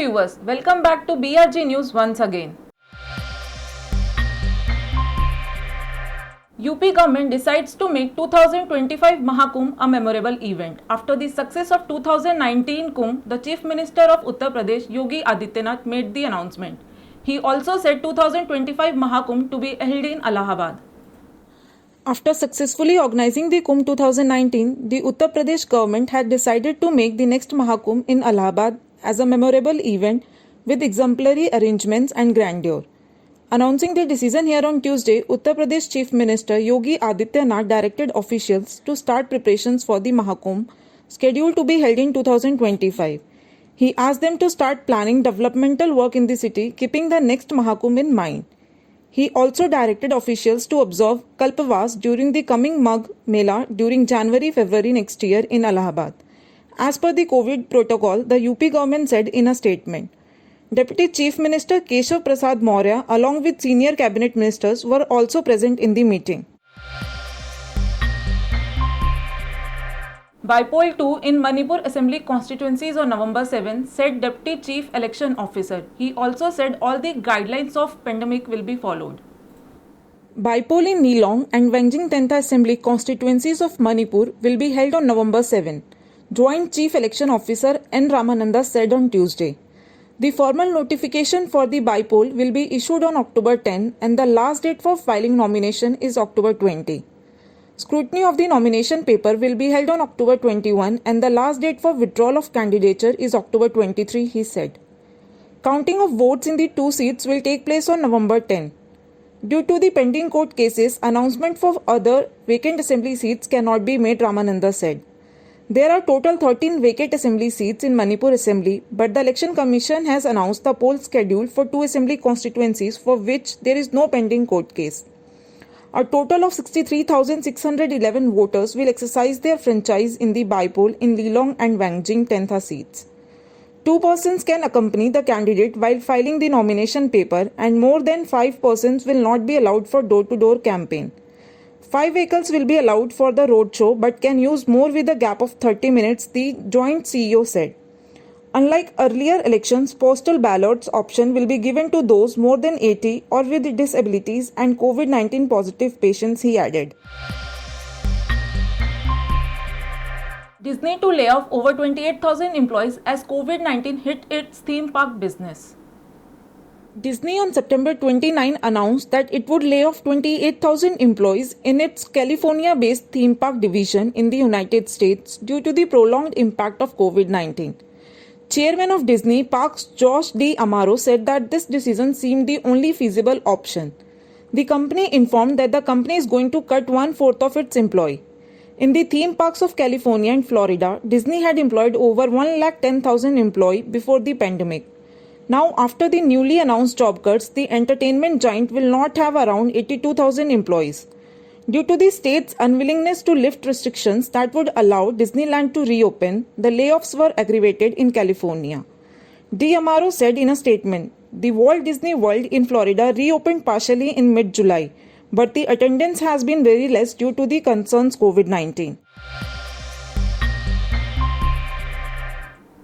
viewers, welcome back to BRG News once again. UP government decides to make 2025 Mahakumbh a memorable event. After the success of 2019 Kumbh, the Chief Minister of Uttar Pradesh, Yogi Adityanath, made the announcement. He also said 2025 Mahakumbh to be held in Allahabad. After successfully organizing the Kumbh 2019, the Uttar Pradesh government had decided to make the next Mahakumbh in Allahabad as a memorable event with exemplary arrangements and grandeur. Announcing the decision here on Tuesday, Uttar Pradesh Chief Minister Yogi Adityanath directed officials to start preparations for the Mahakumbh, scheduled to be held in 2025. He asked them to start planning developmental work in the city, keeping the next Mahakumbh in mind. He also directed officials to observe Kalpavas during the coming Magh Mela during January-February next year in Allahabad. As per the COVID protocol, the UP government said in a statement. Deputy Chief Minister Keshav Prasad Maurya along with senior cabinet ministers were also present in the meeting. By-poll 2 in Manipur Assembly constituencies on November 7, said Deputy Chief Election Officer. He also said all the guidelines of pandemic will be followed. By-poll in Nilong and Wengjing 10th Assembly constituencies of Manipur will be held on November 7. Joint Chief Election Officer N. Ramananda said on Tuesday. The formal notification for the by-poll will be issued on October 10 and the last date for filing nomination is October 20. Scrutiny of the nomination paper will be held on October 21 and the last date for withdrawal of candidature is October 23, he said. Counting of votes in the two seats will take place on November 10. Due to the pending court cases, announcement for other vacant assembly seats cannot be made, Ramananda said. There are total 13 vacant assembly seats in Manipur Assembly, but the Election Commission has announced the poll schedule for 2 assembly constituencies for which there is no pending court case. A total of 63,611 voters will exercise their franchise in the by-poll in Nilong and Wengjing 10th seats. 2 persons can accompany the candidate while filing the nomination paper and more than 5 persons will not be allowed for door-to-door campaign. 5 vehicles will be allowed for the roadshow but can use more with a gap of 30 minutes, the joint CEO said. Unlike earlier elections, postal ballots option will be given to those more than 80 or with disabilities and COVID-19 positive patients, he added. Disney to lay off over 28,000 employees as COVID-19 hit its theme park business. Disney on September 29 announced that it would lay off 28,000 employees in its California-based theme park division in the United States due to the prolonged impact of COVID-19. Chairman of Disney Parks Josh D'Amaro said that this decision seemed the only feasible option. The company informed that the company is going to cut 1/4 of its employee. In the theme parks of California and Florida, Disney had employed over 110,000 employees before the pandemic. Now, after the newly announced job cuts, the entertainment giant will not have around 82,000 employees. Due to the state's unwillingness to lift restrictions that would allow Disneyland to reopen, the layoffs were aggravated in California. D'Amaro said in a statement, the Walt Disney World in Florida reopened partially in mid-July, but the attendance has been very less due to the concerns COVID-19.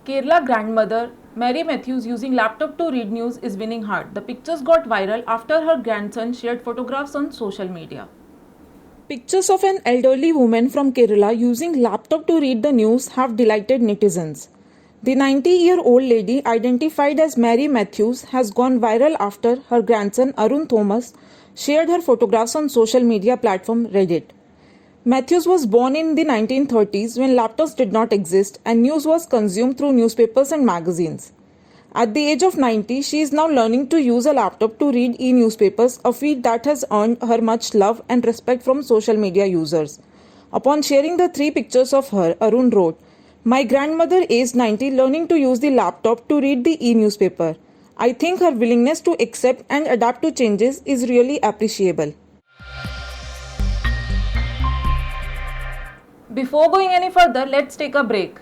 Kerala grandmother Mary Matthews using laptop to read news is winning heart. The pictures got viral after her grandson shared photographs on social media. Pictures of an elderly woman from Kerala using laptop to read the news have delighted netizens. The 90-year-old lady, identified as Mary Matthews, has gone viral after her grandson Arun Thomas shared her photographs on social media platform Reddit. Matthews was born in the 1930s when laptops did not exist and news was consumed through newspapers and magazines. At the age of 90, she is now learning to use a laptop to read e-newspapers, a feat that has earned her much love and respect from social media users. Upon sharing the 3 pictures of her, Arun wrote, "My grandmother aged 90 learning to use the laptop to read the e-newspaper. I think her willingness to accept and adapt to changes is really appreciable." Before going any further, let's take a break.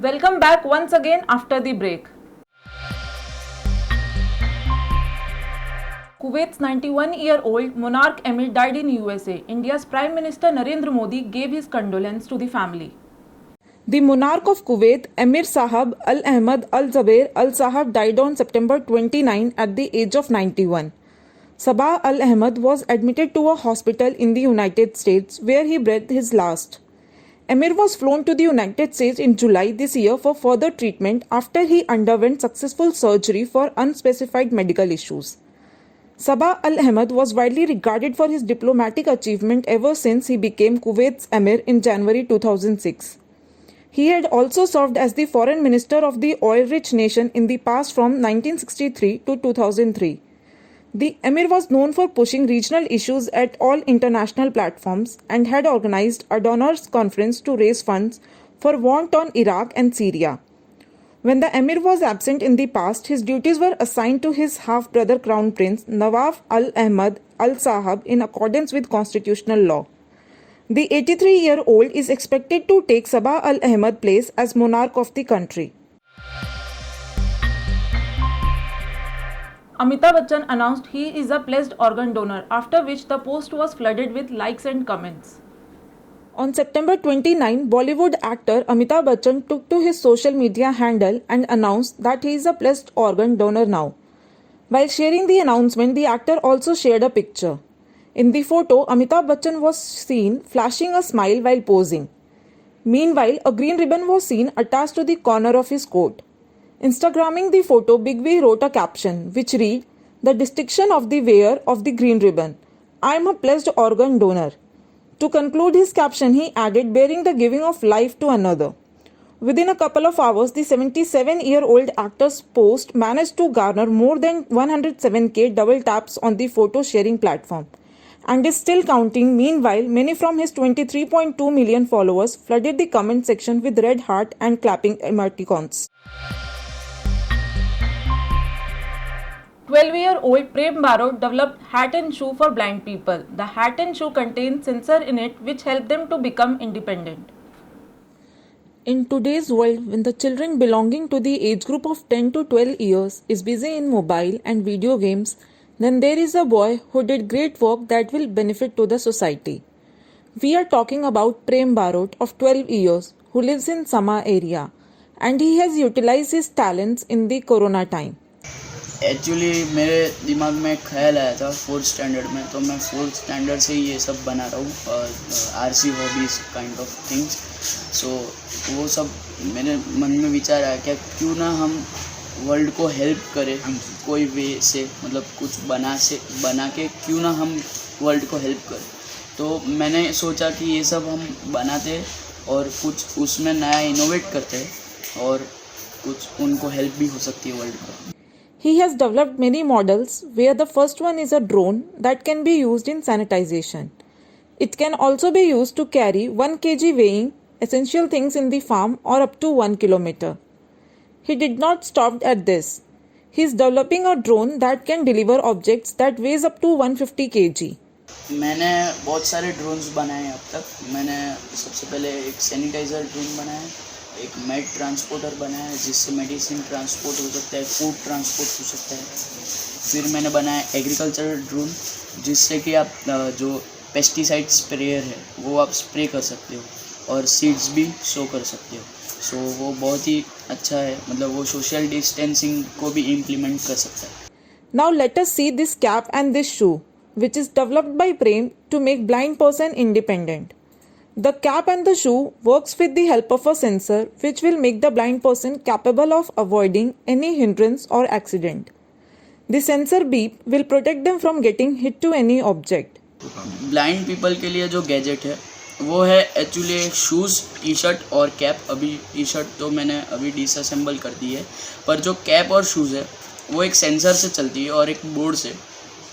Welcome back once again after the break. Kuwait's 91-year-old monarch Emir died in USA. India's Prime Minister Narendra Modi gave his condolence to the family. The monarch of Kuwait, Emir Sahab Al Ahmad Al Zabair Al Sahab, died on September 29 at the age of 91. Sabah Al Ahmad was admitted to a hospital in the United States where he breathed his last. Emir was flown to the United States in July this year for further treatment after he underwent successful surgery for unspecified medical issues. Sabah Al Ahmad was widely regarded for his diplomatic achievement ever since he became Kuwait's Emir in January 2006. He had also served as the foreign minister of the oil-rich nation in the past from 1963 to 2003. The Emir was known for pushing regional issues at all international platforms and had organized a donors conference to raise funds for war torn Iraq and Syria. When the Emir was absent in the past, his duties were assigned to his half-brother Crown Prince Nawaf Al Ahmad Al Sahab in accordance with constitutional law. The 83-year-old is expected to take Sabah Al Ahmad place as monarch of the country. Amitabh Bachchan announced he is a pledged organ donor, after which the post was flooded with likes and comments. On September 29, Bollywood actor Amitabh Bachchan took to his social media handle and announced that he is a pledged organ donor now. While sharing the announcement, the actor also shared a picture. In the photo, Amitabh Bachchan was seen flashing a smile while posing. Meanwhile, a green ribbon was seen attached to the corner of his coat. Instagramming the photo, Big V wrote a caption which read, "The distinction of the wearer of the green ribbon. I am a pledged organ donor." To conclude his caption, he added, "Bearing the giving of life to another." Within a couple of hours, the 77-year-old actor's post managed to garner more than 107k double taps on the photo sharing platform and is still counting. Meanwhile, many from his 23.2 million followers flooded the comment section with red heart and clapping emoticons. 12-year-old Prem Barot developed hat and shoe for blind people. The hat and shoe contains sensor in it which help them to become independent. In today's world, when the children belonging to the age group of 10 to 12 years is busy in mobile and video games, then there is a boy who did great work that will benefit to the society. We are talking about Prem Barot of 12 years who lives in Sama area, and he has utilized his talents in the corona time. Actually मेरे दिमाग में एक ख्याल आया था 4th standard में, तो मैं 4th स्टैंडर्ड से ही ये सब बना रहा हूँ, RC hobbies kind of things. So वो सब मेरे मन में विचार आया क्या क्यों ना हम वर्ल्ड को हेल्प करें कोई वे से, मतलब कुछ बना के क्यों ना हम वर्ल्ड को हेल्प करें. तो मैंने सोचा कि ये सब हम बनाते और कुछ उसमें नया इनोवेट करते और कुछ उनको हेल्प भी हो सकती है वर्ल्ड को. He has developed many models where the first one is a drone that can be used in sanitization. It can also be used to carry 1 kg weighing essential things in the farm or up to 1 kilometer. He did not stop at this. He is developing a drone that can deliver objects that weighs up to 150 kg. मैंने बहुत सारे drones बनाए हैं अब तक. मैंने सबसे पहले एक सैनिटाइज़र ड्रोन बनाया है, एक मेड ट्रांसपोर्टर बनाया है जिससे मेडिसिन ट्रांसपोर्ट हो सकता है, फूड ट्रांसपोर्ट हो सकता है. फिर मैंने बनाया एग्रीकल्चर ड्रोन जिससे कि आप जो पेस्टिसाइड स्प्रेयर है वो आप स्प्रे कर सकते हो और सीड्स भी शो कर सकते हो. सो वो बहुत ही अच्छा है, मतलब वो सोशल डिस्टेंसिंग को भी इम्प्लीमेंट कर सकता है. Now let us see this cap and this shoe, which is developed by Prem to make blind person independent. The cap and the shoe works with the help of a sensor which will make the blind person capable of avoiding any hindrance or accident. The sensor beep will protect them from getting hit to any object. Blind people के लिए जो gadget है वो है actually shoes, T shirt और cap. अभी T shirt तो मैंने अभी डिसअसेंबल कर दी है, पर जो कैप और शूज़ है वो एक सेंसर से चलती है और एक बोर्ड से,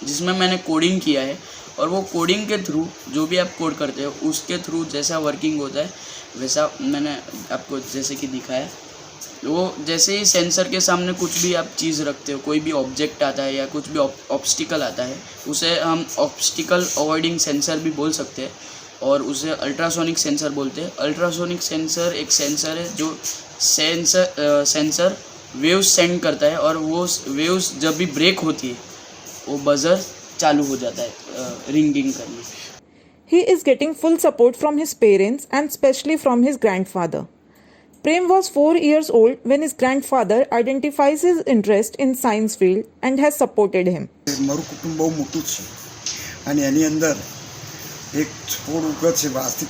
जिसमें मैंने कोडिंग किया है. और वो कोडिंग के थ्रू जो भी आप कोड करते हो उसके थ्रू जैसा वर्किंग होता है वैसा मैंने आपको जैसे कि दिखाया. वो जैसे ही सेंसर के सामने कुछ भी आप चीज़ रखते हो, कोई भी ऑब्जेक्ट आता है या कुछ भी ऑब्स्टिकल आता है, उसे हम ऑब्स्टिकल अवॉइडिंग सेंसर भी बोल सकते हैं और उसे अल्ट्रासोनिक सेंसर बोलते हैं. अल्ट्रासोनिक सेंसर एक सेंसर है जो सेंसर वेव्स सेंड करता है और वो वेव्स जब भी ब्रेक होती है वो बजर चालू हो जाता है रिंगिंग करना. He is getting full support from his parents and especially from his grandfather. Prem was 4 years old when his grandfather identifies his interest in science field and has supported him. મારું કુટુંબ બહુ મોટું છે અને એની અંદર એક છોડ ઉગત છે આજથી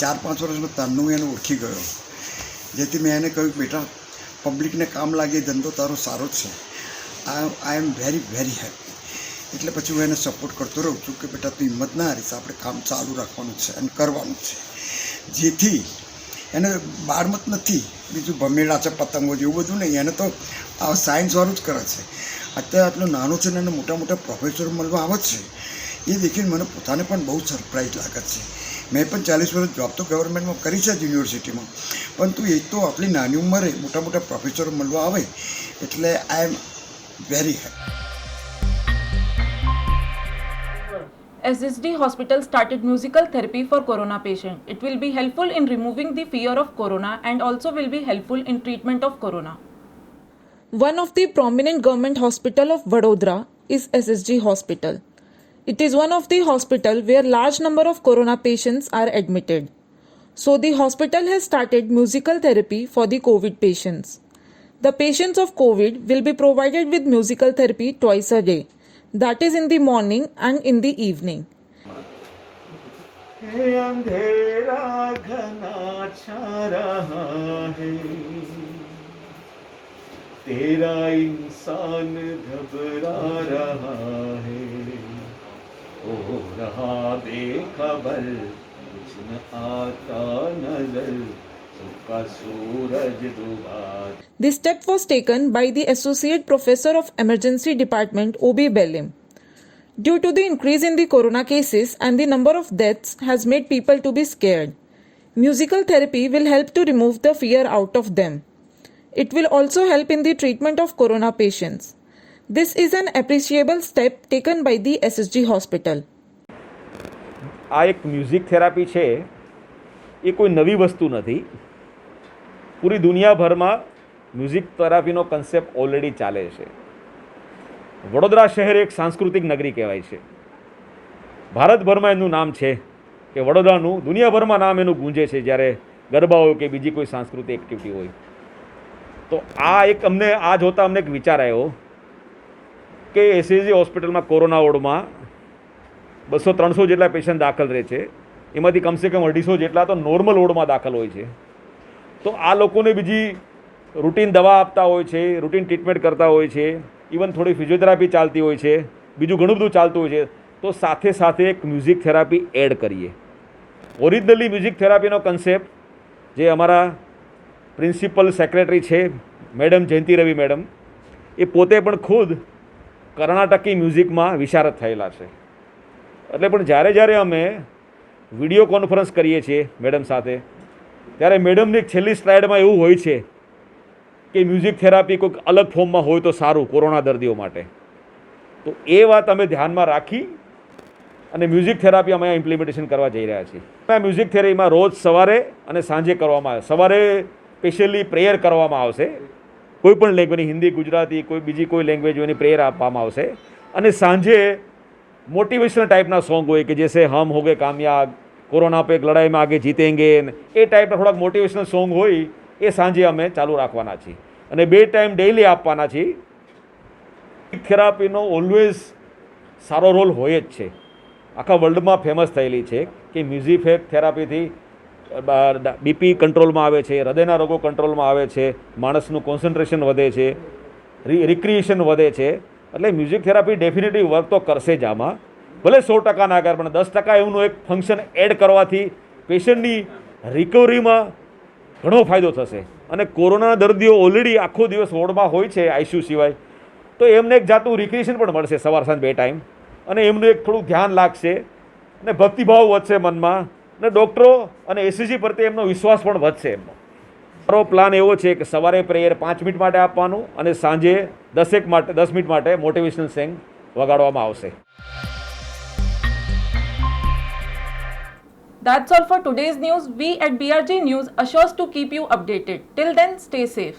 4-5 વર્ષમાં તારનું એને ઓળખી ગયો, જેથી મેં એને કહ્યું બેટા પબ્લિકને કામ લાગે ધંધો તારો સારો જ છે, આઈ એમ વેરી વેરી હેપી. એટલે પછી હું એને સપોર્ટ કરતો રહું છું કે બેટા તું હિંમત ના હારીશ, આપણે કામ ચાલુ રાખવાનું છે અને કરવાનું છે, જેથી એને બારમત નથી, બીજું ભમેડા છે પતંગો જેવું બધું નહીં, એને તો આ સાયન્સવાળું જ કરે છે. અત્યારે આટલો નાનો છે ને એને મોટા મોટા પ્રોફેસરો મળવા આવે છે, એ દેખીને મને પોતાને પણ બહુ સરપ્રાઈઝ લાગે છે. મેં પણ 40 વર્ષ જોબ તો ગવર્મેન્ટમાં કરી છે યુનિવર્સિટીમાં, પરંતુ એ તો આટલી નાની ઉંમરે મોટા મોટા પ્રોફેસરો મળવા આવે એટલે I am very happy. SSD Hospital started musical therapy for corona patient. It will be helpful in removing the fear of corona and also will be helpful in treatment of corona. One of the prominent government hospital of Vadodara is SSG Hospital. It is one of the hospital where large number of corona patients are admitted. So the hospital has started musical therapy for the COVID patients. The patients of COVID will be provided with musical therapy twice a day. That is in the morning and in the evening. अंधेरा घना छा रहा है, तेरा इंसान घबरा रहा है, हो रहा बेखबर कुछ न आता नजर, सुबह सूरज डूबा. This step was taken by the Associate Professor of Emergency Department OB Bellim. Due to the increase in the corona cases and the number of deaths has made people to be scared. Musical therapy will help to remove the fear out of them. It will also help in the treatment of corona patients. This is an appreciable step taken by the SSG Hospital. આ એક music therapy છે એ કોઈ નવી વસ્તુ નથી. પૂરી દુનિયાભરમાં music થેરાપીનો concept already ચાલે છે. વડોદરા શહેર એક સાંસ્કૃતિક નગરી કહેવાય છે. ભારતભરમાં એનું નામ છે કે વડોદરાનું દુનિયાભરમાં નામ એનું ગુંજે છે જ્યારે ગરબા હોય કે બીજી કોઈ સાંસ્કૃતિક એક્ટિવિટી હોય. તો આ એક અમને આ જોતાં અમને એક વિચાર આવ્યો કે એસએસજી હોસ્પિટલમાં કોરોના વોર્ડમાં 200-300 જેટલા પેશન્ટ દાખલ રહે છે, એમાંથી કમસે કમ 250 જેટલા તો નોર્મલ વોર્ડમાં દાખલ હોય છે. તો આ લોકોને બીજી રૂટીન દવા આપતા હોય છે, રૂટીન ટ્રીટમેન્ટ કરતા હોય છે, ઇવન થોડી ફિઝિયોથેરાપી ચાલતી હોય છે, બીજું ઘણું બધું ચાલતું હોય છે. તો સાથે સાથે એક મ્યુઝિક થેરાપી એડ કરીએ. ઓરિજિનલી મ્યુઝિક થેરાપીનો કન્સેપ્ટ જે અમારા પ્રિન્સિપલ સેક્રેટરી છે મેડમ જયંતિ રવિ મેડમ, એ પોતે પણ ખુદ કર્ણાટકી મ્યુઝિકમાં વિશારદ થયેલા છે. એટલે પણ જ્યારે અમે વિડીયો કોન્ફરન્સ કરીએ છીએ મેડમ સાથે, ત્યારે મેડમની છેલ્લી સ્લાઇડમાં એવું હોય છે કે મ્યુઝિક થેરાપી કોઈક અલગ ફોર્મમાં હોય તો સારું કોરોના દર્દીઓ માટે. તો એ વાત અમે ધ્યાનમાં રાખી અને મ્યુઝિક થેરાપી અમે ઇમ્પ્લિમેન્ટેશન કરવા જઈ રહ્યા છીએ. આ મ્યુઝિક થેરાપીમાં રોજ સવારે અને સાંજે કરવામાં આવે. સવારે સ્પેશિયલી પ્રેયર કરવામાં આવશે, કોઈ પણ લેંગ્વેજની, હિન્દી, ગુજરાતી, કોઈ બીજી કોઈ લેંગ્વેજ હોય એની પ્રેયર આપવામાં આવશે. અને સાંજે મોટિવેશનલ ટાઈપના સોંગ હોય કે જैसे हम हो गए कामयाब, કોરોના पे एक लड़ाई में आगे जीतेंगे, એ ટાઈપના થોડાક મોટિવેશનલ સોંગ હોય એ સાંજે અમે ચાલુ રાખવાના છીએ અને 2 ટાઈમ ડેઇલી આપવાના છીએ. થેરાપીનો ઓલવેઝ સારો રોલ હોય જ છે. આખા વર્લ્ડમાં ફેમસ થયેલી છે કે મ્યુઝિક થેરાપીથી બીપી કંટ્રોલમાં આવે છે, હૃદયના રોગો કંટ્રોલમાં આવે છે, માણસનું કોન્સન્ટ્રેશન વધે છે, રિક્રિએશન વધે છે. એટલે મ્યુઝિક થેરાપી ડેફિનેટલી વર્ક તો કરશે જ આમાં, ભલે 100% ના કરે પણ 10% એનું એક ફંક્શન એડ કરવાથી પેશન્ટની રિકવરીમાં ઘણો ફાયદો થશે. અને કોરોના દર્દીઓ ઓલરેડી આખો દિવસ વોર્ડમાં હોય છે આઈસીયુ સિવાય, તો એમને એક જાતનું રિક્રિએશન પણ મળશે સવાર સાંજ 2 ટાઈમ, અને એમનું એક થોડું ધ્યાન લાગશે અને ભક્તિભાવ વધશે મનમાં, અને ડૉક્ટરો અને એસએસજી પ્રત્યે એમનો વિશ્વાસ પણ વધશે. એમનો મારો પ્લાન એવો છે કે સવારે પ્રેયર 5 મિનિટ માટે આપવાનું અને સાંજે 10 મિનિટ માટે મોટિવેશનલ સોંગ વગાડવામાં આવશે. That's all for today's news. We at BRJ News assures to keep you updated. Till then, stay safe.